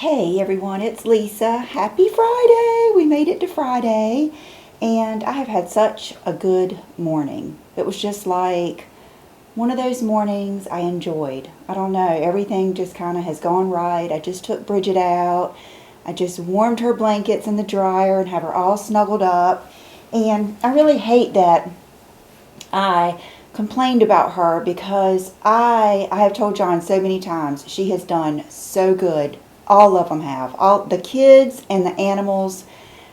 Hey everyone, it's Lisa. Happy Friday! We made it to Friday, and I have had such a good morning. It was just like one of those mornings I enjoyed. I don't know, everything just kind of has gone right. I just took Bridget out. I just warmed her blankets in the dryer and have her all snuggled up. And I really hate that I complained about her because I have told John so many times she has done so good. All of them have. All the kids and the animals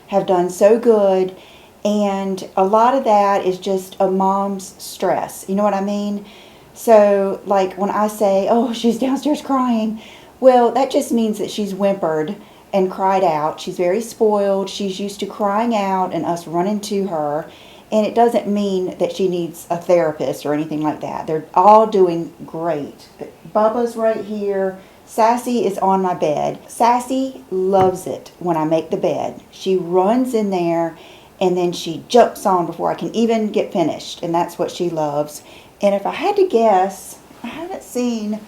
have done so good, and a lot of that is just a mom's stress. You know what I mean? So, like when I say, "Oh, she's downstairs crying," well, that just means that she's whimpered and cried out. She's very spoiled. She's used to crying out and us running to her. And it doesn't mean that she needs a therapist or anything like that. They're all doing great. Bubba's right here. Sassy is on my bed. Sassy loves it when I make the bed. She runs in there and then she jumps on before I can even get finished. And that's what she loves. And if I had to guess, I haven't seen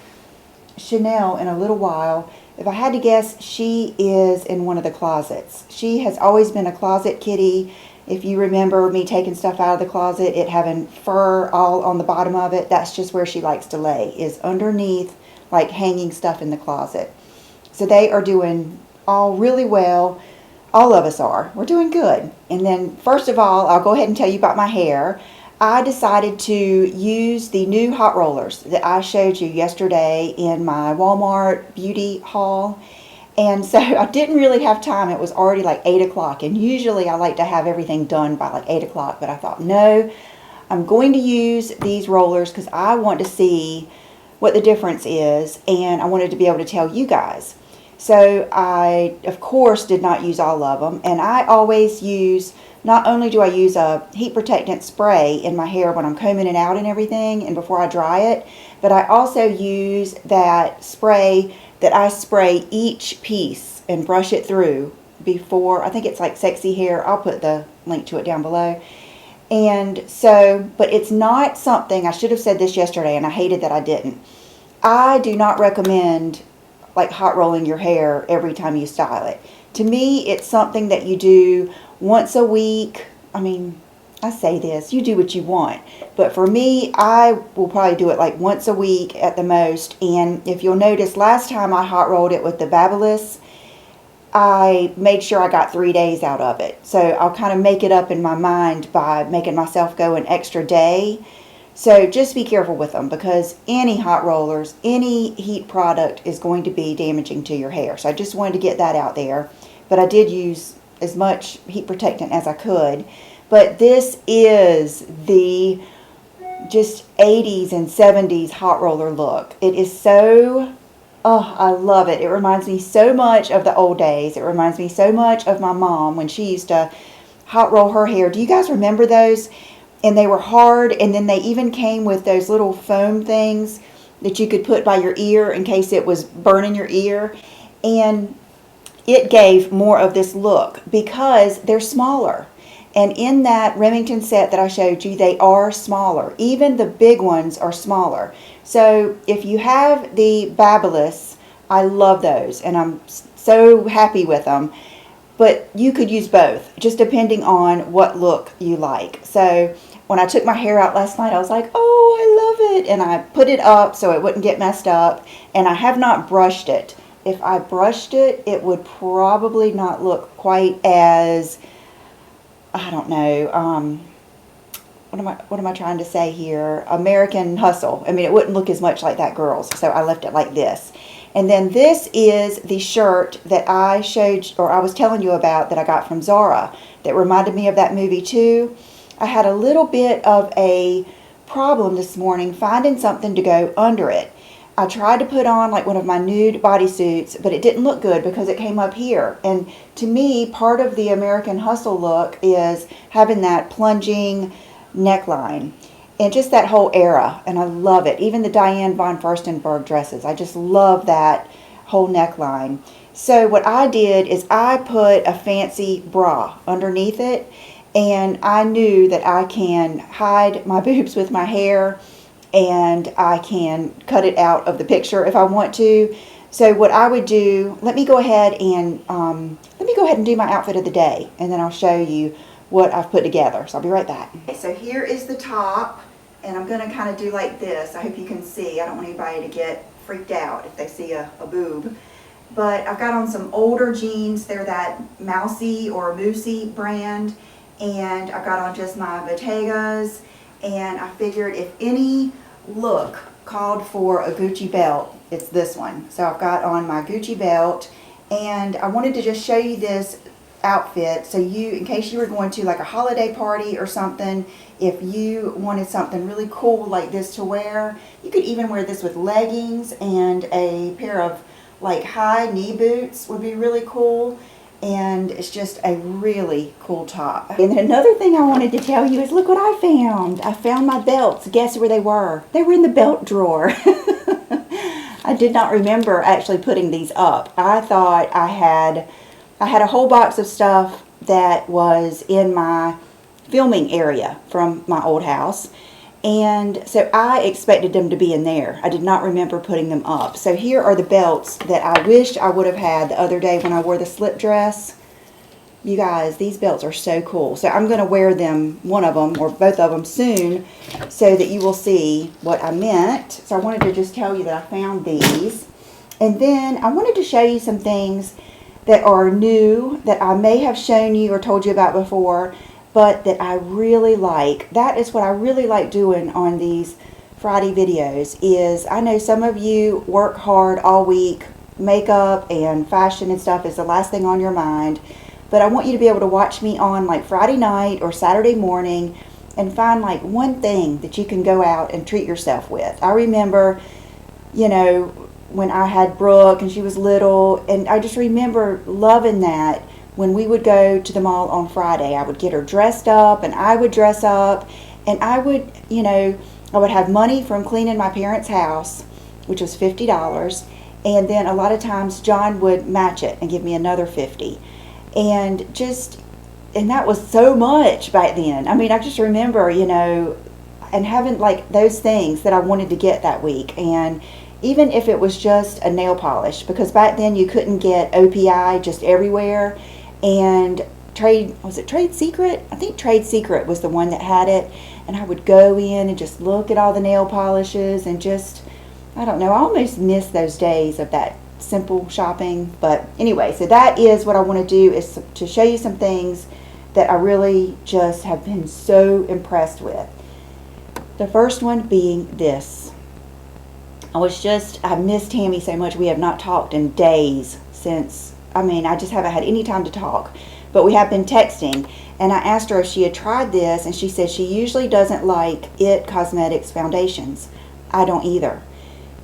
Chanel in a little while. If I had to guess, she is in one of the closets. She has always been a closet kitty. If you remember me taking stuff out of the closet, it having fur all on the bottom of it, that's just where she likes to lay, is underneath, like hanging stuff in the closet. So they are doing all really well. All of us are. We're doing good. And then first of all, I'll go ahead and tell you about my hair. I decided to use the new hot rollers that I showed you yesterday in my Walmart beauty haul. And so I didn't really have time. It was already like 8 o'clock. And usually I like to have everything done by like 8 o'clock. But I thought, no, I'm going to use these rollers because I want to see what the difference is. And I wanted to be able to tell you guys. So I, of course, did not use all of them. And I always use, not only do I use a heat protectant spray in my hair when I'm combing it out and everything and before I dry it, but I also use that spray that I spray each piece and brush it through before. I think it's like Sexy Hair. I'll put the link to it down below. And so, but it's not something, I should have said this yesterday and I hated that I didn't. I do not recommend like hot rolling your hair every time you style it. To me, it's something that you do once a week. I mean, I say this, you do what you want. But for me, I will probably do it like once a week at the most. And if you'll notice, last time I hot rolled it with the Babyliss, I made sure I got 3 days out of it. So I'll kind of make it up in my mind by making myself go an extra day. So just be careful with them because any hot rollers, any heat product is going to be damaging to your hair. So I just wanted to get that out there. But I did use as much heat protectant as I could. But this is the just 80s and 70s hot roller look. It is so, oh, I love it. It reminds me so much of the old days. It reminds me so much of my mom when she used to hot roll her hair. Do you guys remember those? And they were hard, and then they even came with those little foam things that you could put by your ear in case it was burning your ear. And it gave more of this look because they're smaller. And in that Remington set that I showed you, they are smaller. Even the big ones are smaller. So if you have the Babyliss, I love those. And I'm so happy with them. But you could use both, just depending on what look you like. So when I took my hair out last night, I was like, oh, I love it. And I put it up so it wouldn't get messed up. And I have not brushed it. If I brushed it, it would probably not look quite as, I don't know, what am I trying to say here? American Hustle. I mean, it wouldn't look as much like that girl's, so I left it like this. And then this is the shirt that I showed, or I was telling you about, that I got from Zara that reminded me of that movie too. I had a little bit of a problem this morning finding something to go under it. I tried to put on like one of my nude bodysuits, but it didn't look good because it came up here. And to me, part of the American Hustle look is having that plunging neckline and just that whole era. And I love it. Even the Diane von Furstenberg dresses. I just love that whole neckline. So what I did is I put a fancy bra underneath it. And I knew that I can hide my boobs with my hair and I can cut it out of the picture if I want to. So what I would do, let me go ahead and do my outfit of the day, and then I'll show you what I've put together. So I'll be right back. Okay, so here is the top, and I'm going to kind of do like this. I hope you can see. I don't want anybody to get freaked out if they see a boob. But I've got on some older jeans. They're that Mousy or Moosey brand, and I've got on just my Bottegas, and I figured if any look called for a Gucci belt, it's this one. So I've got on my Gucci belt, and I wanted to just show you this outfit so you, in case you were going to like a holiday party or something, if you wanted something really cool like this to wear, you could even wear this with leggings, and a pair of like high knee boots would be really cool. And it's just a really cool top. And then another thing I wanted to tell you is, look what I found. I found my belts. Guess where they were? They were in the belt drawer. I did not remember actually putting these up. I thought I had a whole box of stuff that was in my filming area from my old house. And so I expected them to be in there. I did not remember putting them up. So here are the belts that I wished I would have had the other day when I wore the slip dress. You guys, these belts are so cool. So I'm going to wear them, one of them or both of them, soon, so that you will see what I meant. So I wanted to just tell you that I found these. And then I wanted to show you some things that are new that I may have shown you or told you about before, but that I really like. That is what I really like doing on these Friday videos. Is I know some of you work hard all week. Makeup and fashion and stuff is the last thing on your mind. But I want you to be able to watch me on like Friday night or Saturday morning and find like one thing that you can go out and treat yourself with. I remember, you know, when I had Brooke and she was little, and I just remember loving that. When we would go to the mall on Friday, I would get her dressed up and I would dress up, and I would, you know, I would have money from cleaning my parents' house, which was $50, and then a lot of times John would match it and give me another $50. And that was so much back then. I mean, I just remember, you know, and having like those things that I wanted to get that week. And even if it was just a nail polish, because back then you couldn't get OPI just everywhere. And Trade Secret? I think Trade Secret was the one that had it. And I would go in and just look at all the nail polishes and just, I don't know, I almost miss those days of that simple shopping. But anyway, so that is what I want to do, is to show you some things that I really just have been so impressed with. The first one being this. I miss Tammy so much. We have not talked in days since, I mean, I just haven't had any time to talk. But we have been texting, and I asked her if she had tried this, and she said she usually doesn't like IT Cosmetics foundations. I don't either.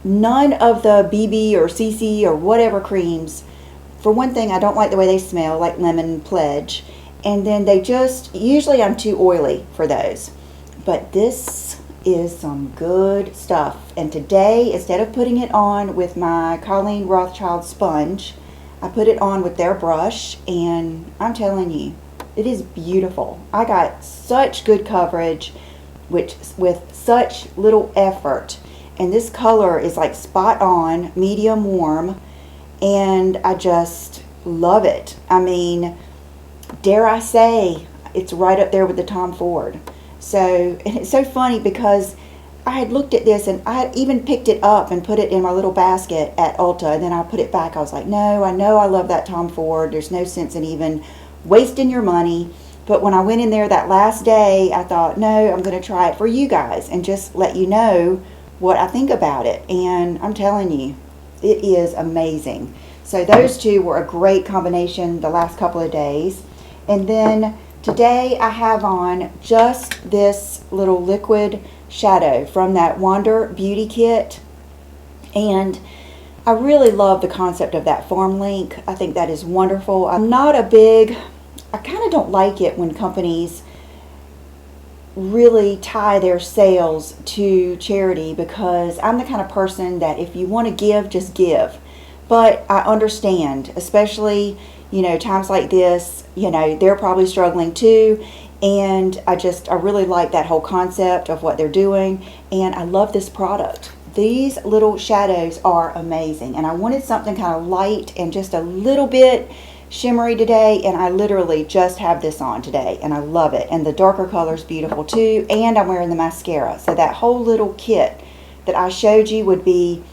None of the BB or CC or whatever creams. For one thing, I don't like the way they smell, like Lemon Pledge. And then usually I'm too oily for those. But this is some good stuff. And today, instead of putting it on with my Colleen Rothschild sponge, I put it on with their brush, and I'm telling you, it is beautiful. I got such good coverage with such little effort. And this color is like spot on, medium warm, and I just love it. I mean, dare I say, it's right up there with the Tom Ford. So, and it's so funny because I had looked at this, and I had even picked it up and put it in my little basket at Ulta, and then I put it back. I was like, no, I know I love that Tom Ford. There's no sense in even wasting your money. But when I went in there that last day, I thought, no, I'm going to try it for you guys and just let you know what I think about it. And I'm telling you, it is amazing. So those two were a great combination the last couple of days. And then today I have on just this little liquid shadow from that Wander Beauty Kit. And I really love the concept of that Farm Link. I think that is wonderful. I kind of don't like it when companies really tie their sales to charity, because I'm the kind of person that if you want to give, just give. But I understand, especially, you know, times like this, you know, they're probably struggling too. And I really like that whole concept of what they're doing. And I love this product. These little shadows are amazing, and I wanted something kind of light and just a little bit shimmery today, and I literally just have this on today, and I love it. And the darker color is beautiful too, and I'm wearing the mascara. So that whole little kit that I showed you would be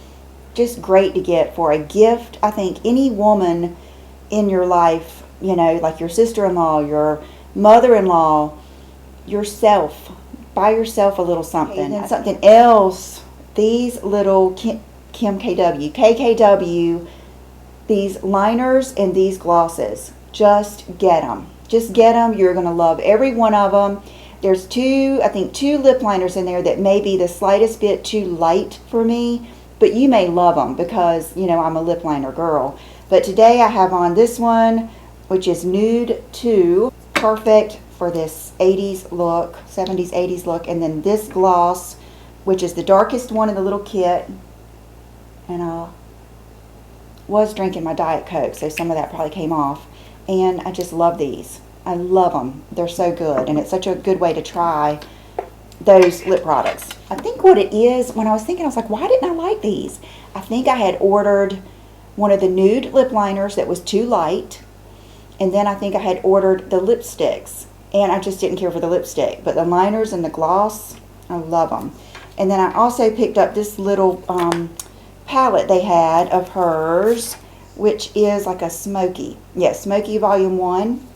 just great to get for a gift. I think any woman in your life, you know, like your sister-in-law, your mother-in-law, yourself, buy yourself a little something. And then something else, these little KKW, these liners and these glosses, just get them. Just get them. You're going to love every one of them. There's I think two lip liners in there that may be the slightest bit too light for me, but you may love them because, you know, I'm a lip liner girl. But today I have on this one, which is Nude 2, perfect for this 80s look, 70s, 80s look. And then this gloss, which is the darkest one in the little kit. And I was drinking my Diet Coke, so some of that probably came off. And I just love these. I love them. They're so good, and it's such a good way to try those lip products. I think what it is, when I was thinking, I was like, why didn't I like these? I think I had ordered one of the nude lip liners that was too light, and then I think I had ordered the lipsticks, and I just didn't care for the lipstick. But the liners and the gloss, I love them. And then I also picked up this little palette they had of hers, which is like a smoky. Yeah, Smoky Volume 1.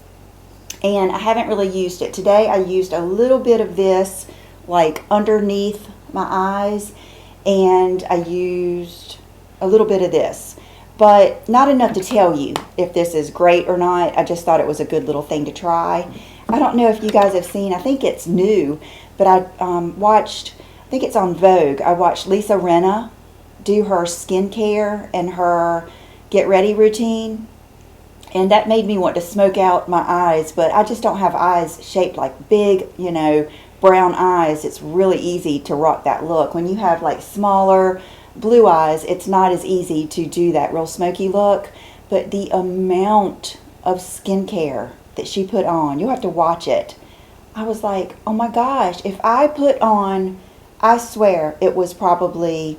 And I haven't really used it. Today I used a little bit of this like underneath my eyes, and I used a little bit of this. But not enough to tell you if this is great or not. I just thought it was a good little thing to try. I don't know if you guys have seen, I think it's new, but I watched, I think it's on Vogue, I watched Lisa Rinna do her skincare and her get ready routine. And that made me want to smoke out my eyes, but I just don't have eyes shaped like big, you know, brown eyes. It's really easy to rock that look. When you have like smaller blue eyes, it's not as easy to do that real smoky look. But the amount of skincare that she put on, you'll have to watch it. I was like, oh my gosh, if I put on, I swear it was probably,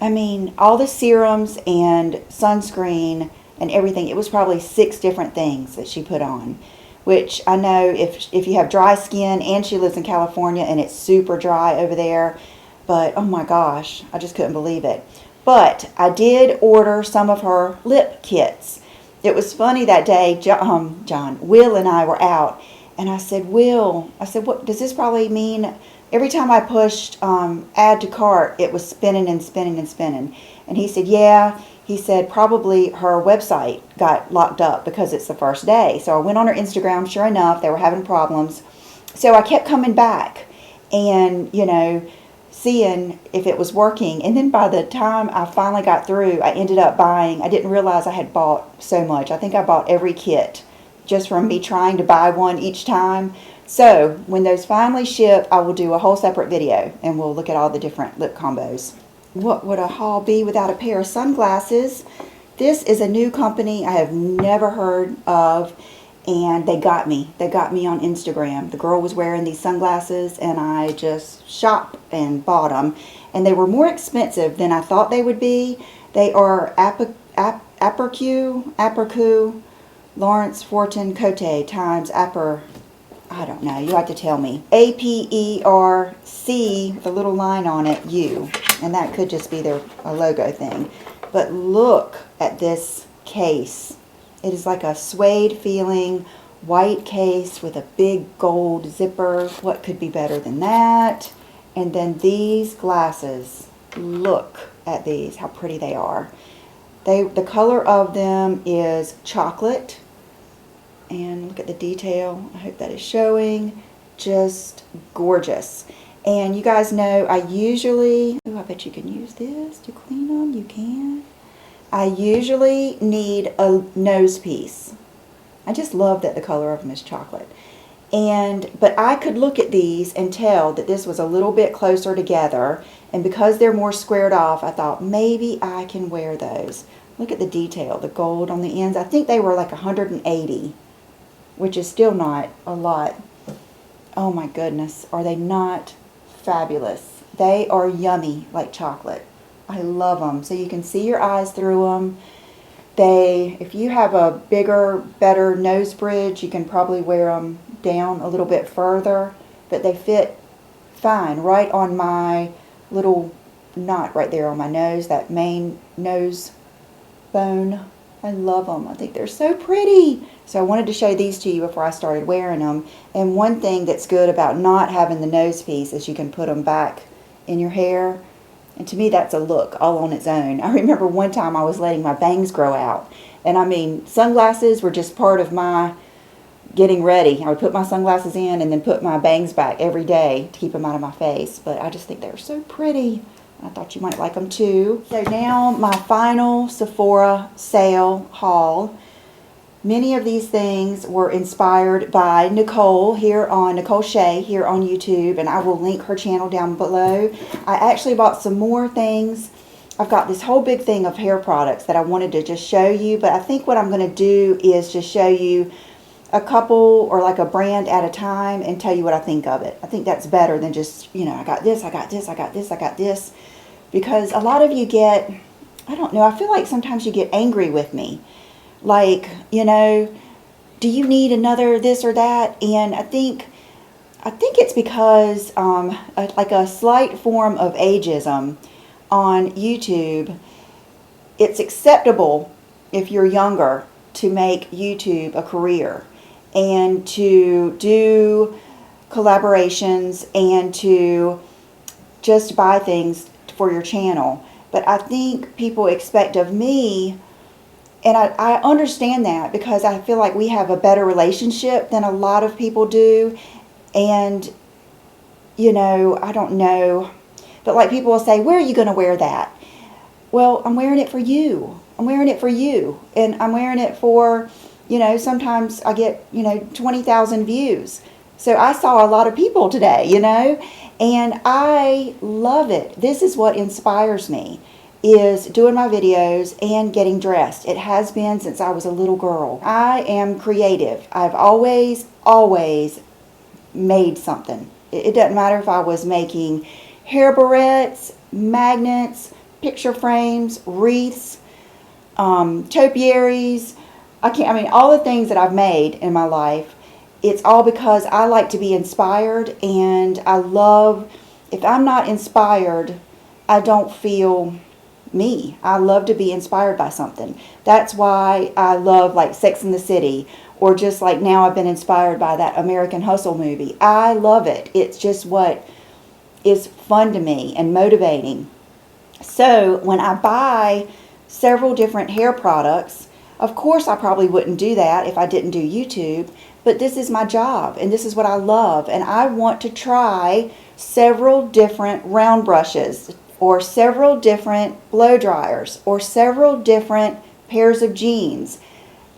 I mean, all the serums and sunscreen and everything, it was probably 6 different things that she put on, which I know if you have dry skin, and she lives in California and it's super dry over there, but oh my gosh, I just couldn't believe it. But I did order some of her lip kits. It was funny that day, Will and I were out, and I said, Will, I said, what does this probably mean? Every time I pushed add to cart, it was spinning and spinning and spinning. And he said, yeah. He said probably her website got locked up because it's the first day. So I went on her Instagram. Sure enough, they were having problems. So I kept coming back and, you know, seeing if it was working. And then by the time I finally got through, I ended up buying, I didn't realize I had bought so much. I think I bought every kit just from me trying to buy one each time. So when those finally ship, I will do a whole separate video and we'll look at all the different lip combos. What would a haul be without a pair of sunglasses? This is a new company I have never heard of, and they got me. They got me on Instagram. The girl was wearing these sunglasses, and I just shopped and bought them. And they were more expensive than I thought they would be. They are Apercu, Lawrence Fortin Cote times I don't know, you have to tell me. APERC with a little line on it, U. And that could just be a logo thing. But look at this case. It is like a suede feeling white case with a big gold zipper. What could be better than that? And then these glasses. Look at these, how pretty they are. The color of them is chocolate. And look at the detail. I hope that is showing. Just gorgeous. And you guys know I usually, I bet you can use this to clean them. You can. I usually need a nose piece. I just love that the color of them is chocolate. But I could look at these and tell that this was a little bit closer together. And because they're more squared off, I thought maybe I can wear those. Look at the detail, the gold on the ends. I think they were like 180, which is still not a lot. Oh my goodness, are they not fabulous? They are yummy like chocolate. I love them. So you can see your eyes through them. If you have a bigger, better nose bridge, you can probably wear them down a little bit further, but they fit fine right on my little knot right there on my nose, that main nose bone. I love them. I think they're so pretty. So I wanted to show these to you before I started wearing them. And one thing that's good about not having the nose piece is you can put them back in your hair. And to me, that's a look all on its own. I remember one time I was letting my bangs grow out. And I mean, sunglasses were just part of my getting ready. I would put my sunglasses in and then put my bangs back every day to keep them out of my face. But I just think they're so pretty. I thought you might like them too. So now my final Sephora sale haul. Many of these things were inspired by Nicole Shea here on YouTube, and I will link her channel down below. I actually bought some more things. I've got this whole big thing of hair products that I wanted to just show you, but I think what I'm going to do is just show you a couple or like a brand at a time and tell you what I think of it. I think that's better than just, you know, I got this, I got this, I got this, I got this. Because a lot of you get, I don't know, I feel like sometimes you get angry with me. Like, you know, do you need another this or that? And I think it's because like a slight form of ageism on YouTube. It's acceptable if you're younger to make YouTube a career and to do collaborations and to just buy things for your channel. But I think people expect of me, and I understand that because I feel like we have a better relationship than a lot of people do. And, you know, I don't know. But like people will say, where are you going to wear that? Well, I'm wearing it for you. I'm wearing it for you. And I'm wearing it for, you know, sometimes I get, you know, 20,000 views. So I saw a lot of people today, you know, and I love it. This is what inspires me, is doing my videos and getting dressed. It has been since I was a little girl. I am creative. I've always made something. It doesn't matter if I was making hair barrettes, magnets, picture frames, wreaths, topiaries. I mean, all the things that I've made in my life, it's all because I like to be inspired, and I love, if I'm not inspired, I don't feel me. I love to be inspired by something. That's why I love like Sex and the City, or just like now I've been inspired by that American Hustle movie. I love it. It's just what is fun to me and motivating. So when I buy several different hair products, of course I probably wouldn't do that if I didn't do YouTube, but this is my job and this is what I love, and I want to try several different round brushes or several different blow dryers or several different pairs of jeans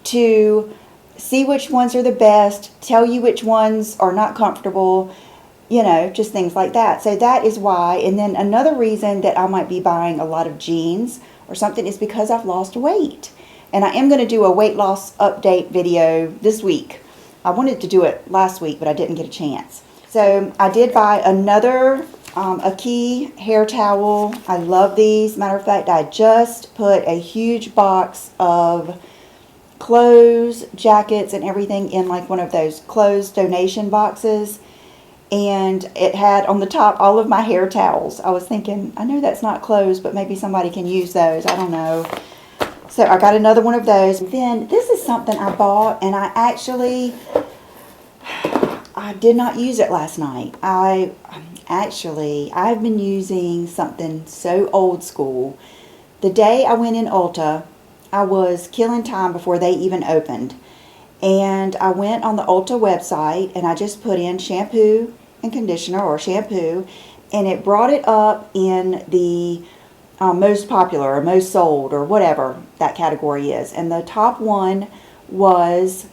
to see which ones are the best, tell you which ones are not comfortable, you know, just things like that. So that is why. And then another reason that I might be buying a lot of jeans or something is because I've lost weight. And I am going to do a weight loss update video this week. I wanted to do it last week, but I didn't get a chance. So I did buy another a key hair towel. I love these. Matter of fact, I just put a huge box of clothes, jackets, and everything in like one of those clothes donation boxes. And it had on the top all of my hair towels. I was thinking, I know that's not clothes, but maybe somebody can use those. I don't know. So I got another one of those. Then this is something I bought, and I did not use it last night. I've been using something so old school. The day I went in Ulta, I was killing time before they even opened. And I went on the Ulta website and I just put in shampoo and conditioner or shampoo, and it brought it up in the most popular or most sold or whatever that category is. And the top one was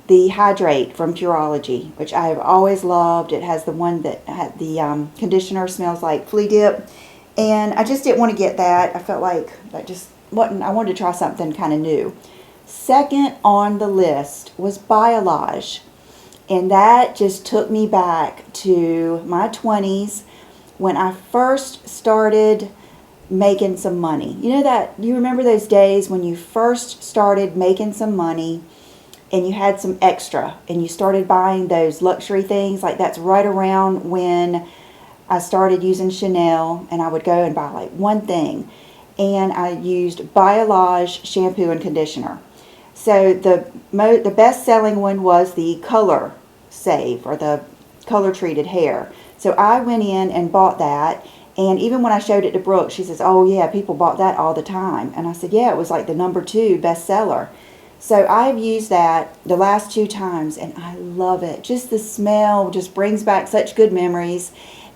the Hydrate from Pureology, which I have always loved. It has the one that had the conditioner smells like flea dip, and I just didn't want to get that. I felt like that just wasn't, I wanted to try something kind of new. Second on the list was Biolage, and that just took me back to my 20s when I first started making some money. You remember those days when you first started making some money and you had some extra and you started buying those luxury things? Like, that's right around when I started using Chanel, and I would go and buy like one thing, and I used Biolage shampoo and conditioner. So the best selling one was the Color Save, or the color treated hair. So I went in and bought that, and even when I showed it to Brooke, she says, "Oh yeah, people bought that all the time." And I said, "Yeah, it was like the #2 bestseller." So I've used that the last 2 times, and I love it. Just the smell just brings back such good memories,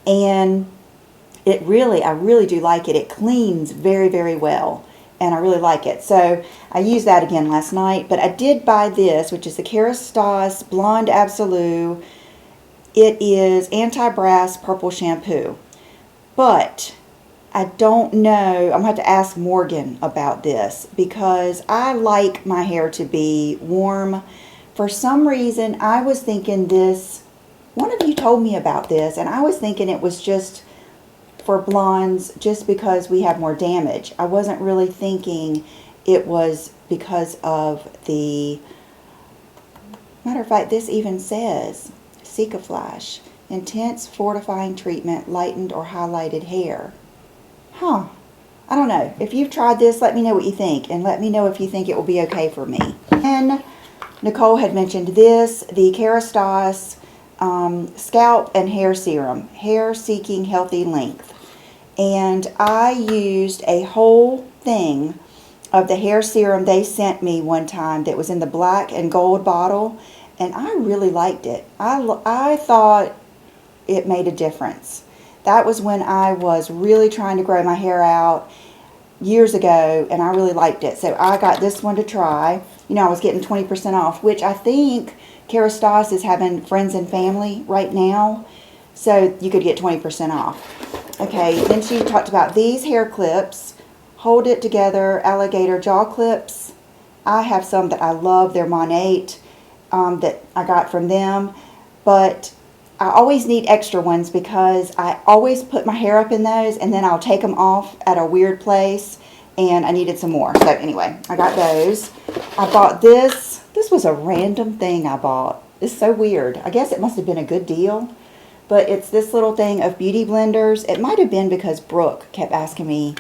and I really do like it. It cleans very, very well, and I really like it. So I used that again last night, but I did buy this, which is the Kerastase Blonde Absolute. It is anti-brass purple shampoo, but I don't know. I'm going to have to ask Morgan about this, because I like my hair to be warm. For some reason, I was thinking this, one of you told me about this, and I was thinking it was just for blondes just because we have more damage. I wasn't really thinking it was because of the, matter of fact, this even says Cica Flash, intense fortifying treatment, lightened or highlighted hair. I don't know. If you've tried this, let me know what you think, and let me know if you think it will be okay for me. And Nicole had mentioned this, the Kerastase Scalp and Hair Serum, Hair Seeking Healthy Length. And I used a whole thing of the hair serum they sent me one time that was in the black and gold bottle, and I really liked it. I thought it made a difference. That was when I was really trying to grow my hair out years ago, and I really liked it. So I got this one to try. I was getting 20% off, which I think Kerastase is having friends and family right now, so you could get 20% off. Okay, then she talked about these hair clips, Hold It Together alligator jaw clips. I have some that I love. They're Monate that I got from them, but I always need extra ones because I always put my hair up in those, and then I'll take them off at a weird place, and I needed some more. So anyway, I got those. I bought this. This was a random thing I bought. It's so weird. I guess it must have been a good deal, but it's this little thing of beauty blenders. It might have been because Brooke kept asking me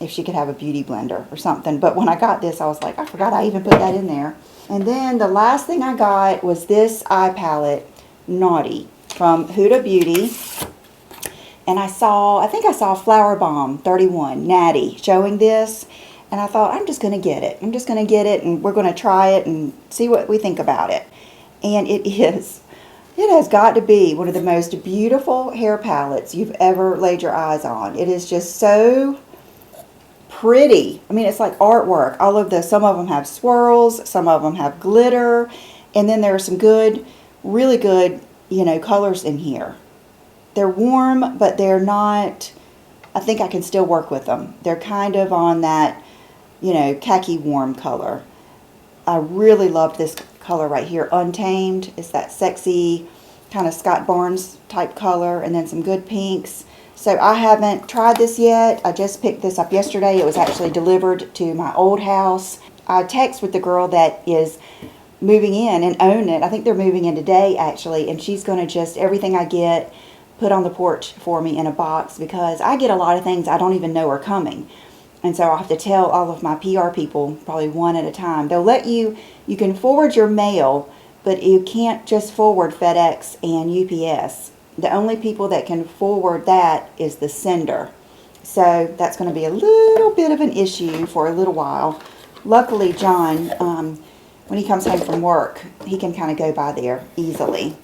if she could have a beauty blender or something, but when I got this, I was like, I forgot I even put that in there. And then the last thing I got was this eye palette, Naughty, from Huda Beauty. And I think I saw Flower Bomb 31, Natty, showing this. And I thought, I'm just going to get it. I'm just going to get it, and we're going to try it and see what we think about it. And it has got to be one of the most beautiful hair palettes you've ever laid your eyes on. It is just so pretty. I mean, it's like artwork. Some of them have swirls, some of them have glitter, and then there are some really good, colors in here. They're warm, but they're not, I think I can still work with them. They're kind of on that, khaki warm color. I really loved this color right here, Untamed. It's that sexy kind of Scott Barnes type color, and then some good pinks. So I haven't tried this yet. I just picked this up yesterday. It was actually delivered to my old house. I text with the girl that is moving in and own it. I think they're moving in today, actually, and she's going to just, everything I get, put on the porch for me in a box, because I get a lot of things I don't even know are coming. And so I'll have to tell all of my PR people, probably one at a time. They'll let you can forward your mail, but you can't just forward FedEx and UPS. The only people that can forward that is the sender. So that's going to be a little bit of an issue for a little while. Luckily, John, when he comes home from work, he can kind of go by there easily.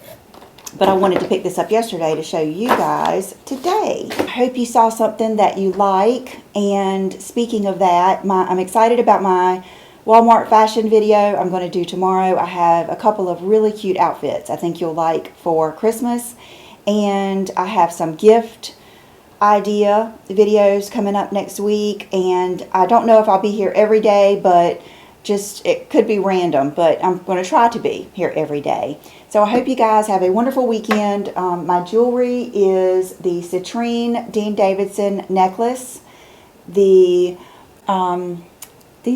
But I wanted to pick this up yesterday to show you guys today. I hope you saw something that you like. And speaking of that, I'm excited about my Walmart fashion video I'm going to do tomorrow. I have a couple of really cute outfits I think you'll like for Christmas. And I have some gift idea videos coming up next week. And I don't know if I'll be here every day, but just, it could be random, but I'm going to try to be here every day. So I hope you guys have a wonderful weekend. My jewelry is the Citrine Dean Davidson necklace. These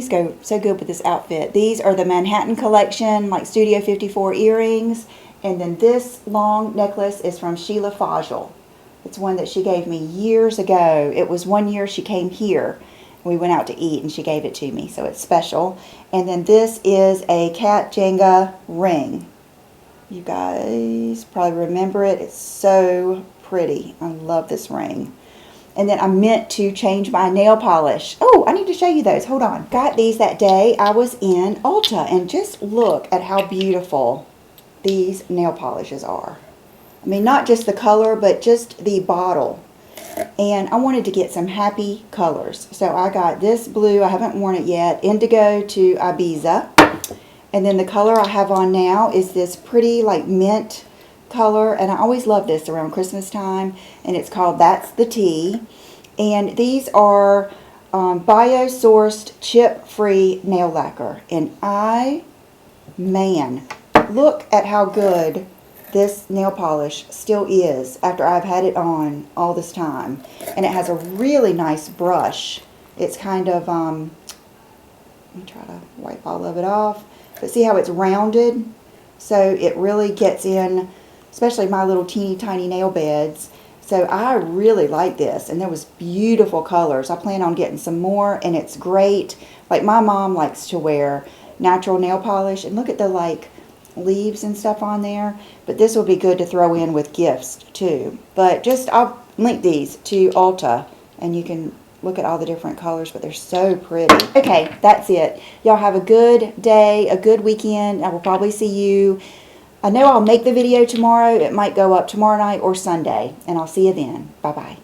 go so good with this outfit. These are the Manhattan Collection, like Studio 54 earrings. And then this long necklace is from Sheila Fajl. It's one that she gave me years ago. It was one year she came here. We went out to eat and she gave it to me, so it's special. And then this is a Cat Jenga ring. You guys probably remember it. It's so pretty. I love this ring. And then I meant to change my nail polish. Oh, I need to show you those. Hold on. Got these that day I was in Ulta, and just look at how beautiful these nail polishes are. I mean, not just the color, but just the bottle. And I wanted to get some happy colors. So I got this blue, I haven't worn it yet, indigo to Ibiza. And then the color I have on now is this pretty like mint color. And I always love this around Christmas time. And it's called That's the Tea. And these are bio-sourced chip-free nail lacquer. And man, look at how good this nail polish still is after I've had it on all this time. And it has a really nice brush. It's kind of, let me try to wipe all of it off. But see how it's rounded? So it really gets in, especially my little teeny tiny nail beds. So I really like this. And there was beautiful colors. I plan on getting some more, and it's great. Like my mom likes to wear natural nail polish. And look at the like leaves and stuff on there, but this will be good to throw in with gifts too. But just, I'll link these to Ulta and you can look at all the different colors, but they're so pretty. Okay, that's it. Y'all have a good day, a good weekend. I will probably see you, I know I'll make the video tomorrow. It might go up tomorrow night or Sunday, and I'll see you then. Bye bye.